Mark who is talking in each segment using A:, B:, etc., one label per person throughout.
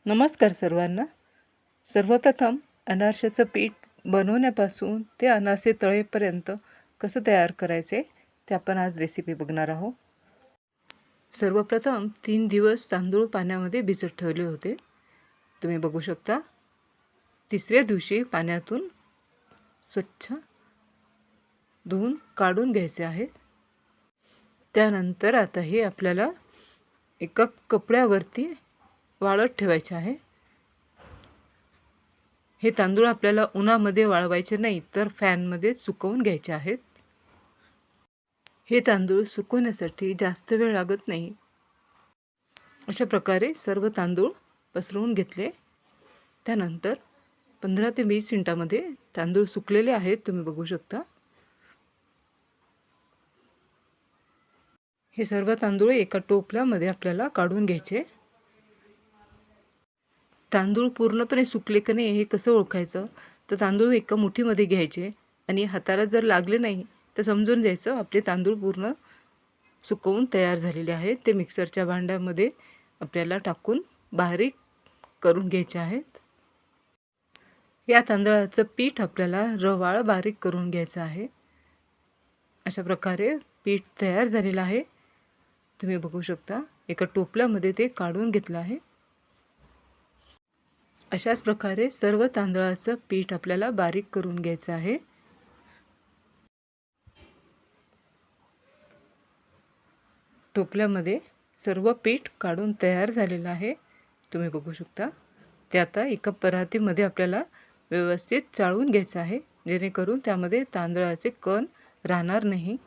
A: नमस्कार सर्वांना. सर्वप्रथम अनारशाचं पीठ बनवण्यापासून ते अनारसे तळेपर्यंत कसं तयार करायचे ते आपण आज रेसिपी बघणार आहोत. सर्वप्रथम 3 दिवस तांदूळ पाण्यामध्ये भिजत ठेवले होते. तुम्ही बघू शकता. तिसऱ्या दिवशी पाण्यातून स्वच्छ धुवून काढून घ्यायचे आहेत. त्यानंतर आता हे आपल्याला एका कपड्यावरती वाळत ठेवायचे आहे. हे तांदूळ आपल्याला उन्हामध्ये वाळवायचे नाही तर फॅनमध्ये सुकवून घ्यायचे आहेत. हे तांदूळ सुकवण्यासाठी जास्त वेळ लागत नाही. अशा प्रकारे सर्व तांदूळ पसरवून घेतले. त्यानंतर 15 ते 20 मिनिटांमध्ये तांदूळ सुकलेले आहेत. तुम्ही बघू शकता. हे सर्व तांदूळ एका टोपल्यामध्ये आपल्याला काढून घ्यायचे. तांदूळ पूर्णपणे सुकले की नाही हे कसं ओळखायचं, तर तांदूळ एका मुठीमध्ये घ्यायचे आणि हाताला जर लागले नाही तर समजून जायचं आपले तांदूळ पूर्ण सुकवून तयार झालेले आहेत. ते मिक्सरच्या भांड्यामध्ये आपल्याला टाकून बारीक करून घ्यायचे आहेत. या तांदळाचं पीठ आपल्याला रवाळ बारीक करून घ्यायचं आहे. अशा प्रकारे पीठ तयार झालेलं आहे. तुम्ही बघू शकता. एका टोपल्यामध्ये ते काढून घेतलं आहे. अशाच प्रकारे सर्व तांदळाचं पीठ आपल्याला बारीक करून घ्यायचं आहे. टोपल्यामध्ये सर्व पीठ काढून तयार झालेलं आहे. तुम्ही बघू शकता. ते आता एका परातीमध्ये आपल्याला व्यवस्थित चाळून घ्यायचं आहे, जेणेकरून त्यामध्ये तांदळाचे कण राहणार नाही.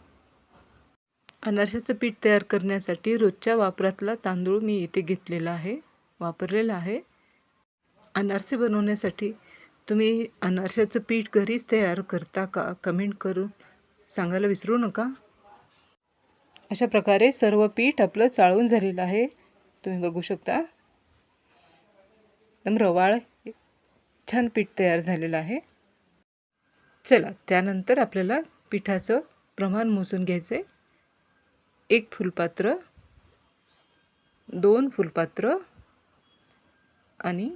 A: अनारशाचं पीठ तयार करण्यासाठी रोजच्या वापरातला तांदूळ मी इथे घेतलेला आहे, वापरलेला आहे. अनारसे बनवण्यासाठी तुम्ही अनारशाचं पीठ घरीच तयार करता का? कमेंट करून सांगायला विसरू नका. अशा प्रकारे सर्व पीठ आपलं चाळून झालेलं आहे. तुम्ही बघू शकता. एकदम रवाळ छान पीठ तयार झालेलं आहे. चला, त्यानंतर आपल्याला पिठाचं प्रमाण मोजून घ्यायचं आहे. 1 फुलपात्र, 2 फुलपात्र आणि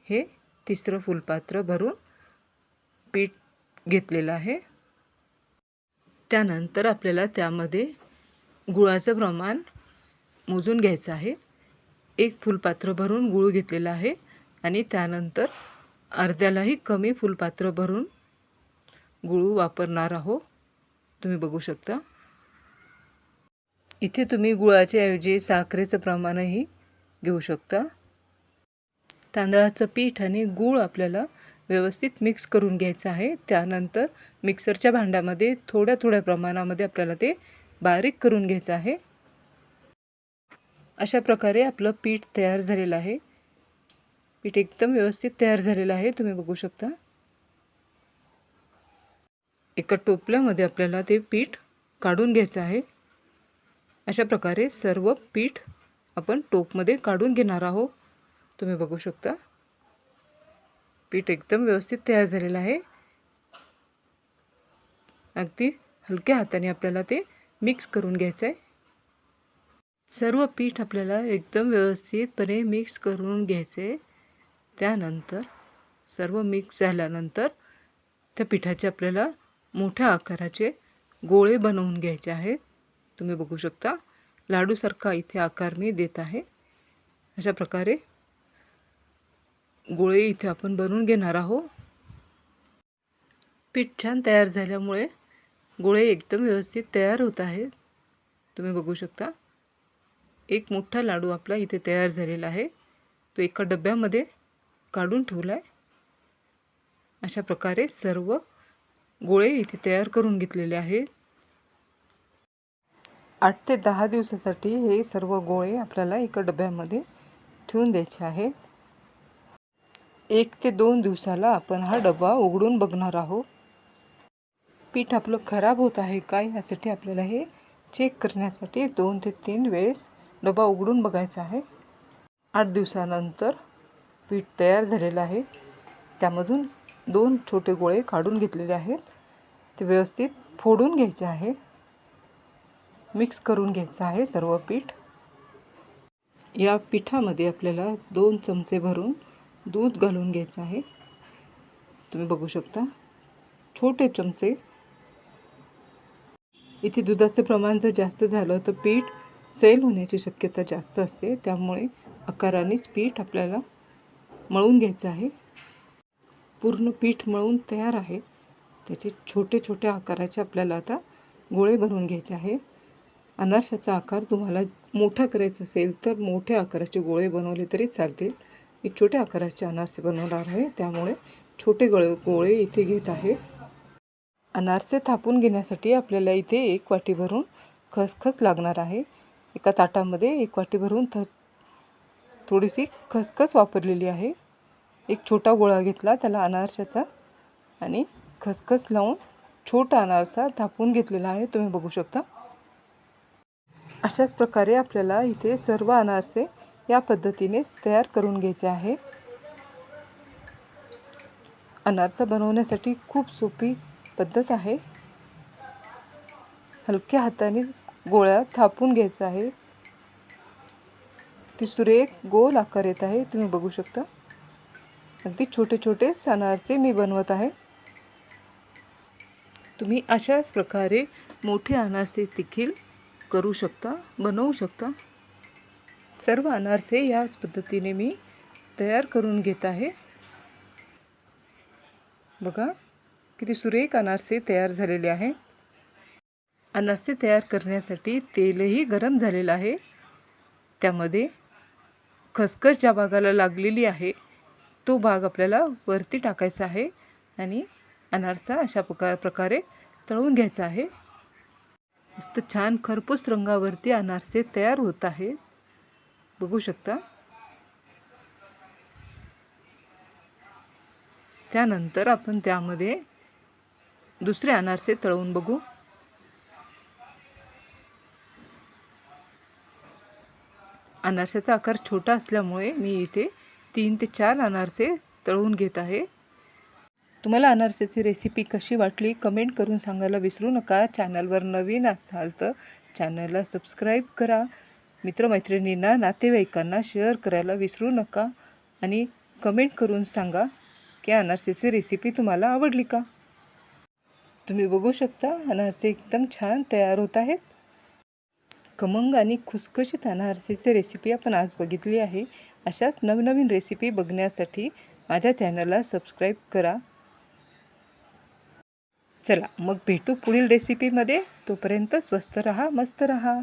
A: हे 3रं फुलपात्र भरून पीठ घेतलेलं आहे. त्यानंतर आपल्याला त्यामध्ये गुळाचं प्रमाण मोजून घ्यायचं आहे. 1 फुलपात्र भरून गूळ घेतलेला आहे आणि त्यानंतर अर्ध्यालाही कमी फुलपात्र भरून गूळ वापरणार आहोत. तुम्ही बघू शकता. इथे तुम्ही गुळाच्या ऐवजी साखरेचं प्रमाणही घेऊ शकता. तांदळाचं पीठ आणि गूळ आपल्याला व्यवस्थित मिक्स करून घ्यायचं आहे. त्यानंतर मिक्सरच्या भांड्यामध्ये थोड्या थोड्या प्रमाणामध्ये आपल्याला ते बारीक करून घ्यायचं आहे. अशा प्रकारे आपलं पीठ तयार झालेलं आहे. पीठ एकदम व्यवस्थित तयार झालेलं आहे. तुम्ही बघू शकता. एका टोपल्यामध्ये आपल्याला ते पीठ काढून घ्यायचं आहे. अशा प्रकारे सर्व पीठ आपण टोपमध्ये काढून घेणार आहोत. तुम्ही बघू शकता. पीठ एकदम व्यवस्थित तयार झालेलं आहे. अगदी हलक्या हाताने आपल्याला ते मिक्स करून घ्यायचं आहे. सर्व पीठ आपल्याला एकदम व्यवस्थितपणे मिक्स करून घ्यायचे. त्यानंतर सर्व मिक्स झाल्यानंतर त्या पिठाचे आपल्याला मोठ्या आकाराचे गोळे बनवून घ्यायचे आहेत. तुम्ही बघू शकता. लाडूसारखा इथे आकार मी देत आहे. अशा प्रकारे गोळे इथे आपण बनवून घेणार आहोत. पीठ छान तयार झाल्यामुळे गोळे एकदम व्यवस्थित तयार होत आहेत. तुम्ही बघू शकता. एक मोठा लाडू आपला इथे तयार झालेला आहे. तो एका डब्यामध्ये काढून ठेवला आहे. अशा प्रकारे सर्व गोळे इथे तयार करून घेतलेले आहेत. 8 ते 10 दिवसासाठी हे सर्व गोळे आपल्याला एका डब्यामध्ये ठेवून द्यायचे आहेत. 1 ते 2 दिवसाला आपण हा डबा उघडून बघणार आहोत. पीठ आपलं खराब होत आहे का यासाठी आपल्याला हे चेक करण्यासाठी 2 ते 3 वेळेस डबा उघडून बघायचा आहे. 8 दिवसानंतर पीठ तयार झालेलं आहे. त्यामधून 2 छोटे गोळे काढून घेतलेले आहेत. ते व्यवस्थित फोडून घ्यायचे आहे. मिक्स करून घ्यायचं आहे सर्व पीठ. या पिठामध्ये आपल्याला 2 चमचे भरून दूध घालून घ्यायचं आहे। तुम्ही बघू शकता छोटे चमचे। इथे दुधाचे प्रमाण जर जास्त झालं तर पीठ सैल होण्याची शक्यता जास्त असते, त्यामुळे आकारानेच पीठ आपल्याला मळून घ्यायचं आहे। पूर्ण पीठ मळून तयार आहे। त्याचे छोटे छोटे आकाराचे आपल्याला आता गोळे बनवून घ्यायचे आहे। अनारशाचा आकार तुम्हाला मोठा करायचा असेल तर मोठ्या आकाराचे गोळे बनवले तरी चालतील। मी छोट्या आकाराचे अनारसे बनवणार आहे, त्यामुळे छोटे गोळे इथे घेत आहे। अनारसे थापून घेण्यासाठी आपल्याला इथे 1 वाटी भरून खसखस लागणार आहे। एका ताटामध्ये 1 वाटी भरून थोडीशी खसखस वापरलेली आहे। एक छोटा गोळा घेतला त्याला अनारशाचा आणि खसखस लावून छोटा अनारसा थापून घेतलेला आहे, तुम्ही बघू शकता। अशाच प्रकारे आपल्याला इथे सर्व अनारसे या पद्धतीने तयार करून घ्यायचे आहे। अनारसा बनवण्यासाठी खूप सोपी पद्धत आहे। हलक्या हाताने गोळा थापून घ्यायचा आहे। ती सुरेख गोल आकार येत आहे, तुम्ही बघू शकता। अगदी छोटे छोटे अनारसे मी बनवत आहे। तुम्ही अशाच प्रकारे मोठे अनारसे देखील करू शकता, बनवू शकता। सर्व अनारसे याच पद्धतीने मी तयार करून घेत आहे। बघा किती सुरेख अनारसे तयार झालेले आहे। अनारसे तयार करण्यासाठी तेलही गरम झालेलं आहे। त्यामध्ये खसखस ज्या भागाला लागलेली आहे तो भाग आपल्याला वरती टाकायचा आहे आणि अनारसा अशा प्रकारे तळून घ्यायचा आहे। मस्त छान खरपूस रंगावरती अनारसे तयार होत आहेत, बघू शकता। त्यानंतर आपण त्यामध्ये दुसरे अनारसे तळून बघू। अनारशाचा आकार छोटा असल्यामुळे मी इथे 3 ते 4 अनारसे तळून घेत आहे। तुम्हाला अनारशाची रेसिपी कशी वाटली कमेंट करून सांगायला विसरू नका। चॅनलवर नवीन असाल तर चॅनलला सबस्क्राईब करा। मित्रमैत्रिणींना, नातेवाईकांना शेअर करायला विसरू नका आणि कमेंट करून सांगा की अनारशाची रेसिपी तुम्हाला आवडली का। तुम्ही बघू शकता अनारसे एकदम छान तयार होत आहेत। खमंग आणि खुसखुशीत अनारसेची रेसिपी आपण आज बघितली आहे। अशाच नवनवीन रेसिपी बघण्यासाठी माझ्या चॅनलला सबस्क्राईब करा। चला मग भेटू पुढील रेसिपीमध्ये। तोपर्यंत स्वस्त रहा, मस्त रहा।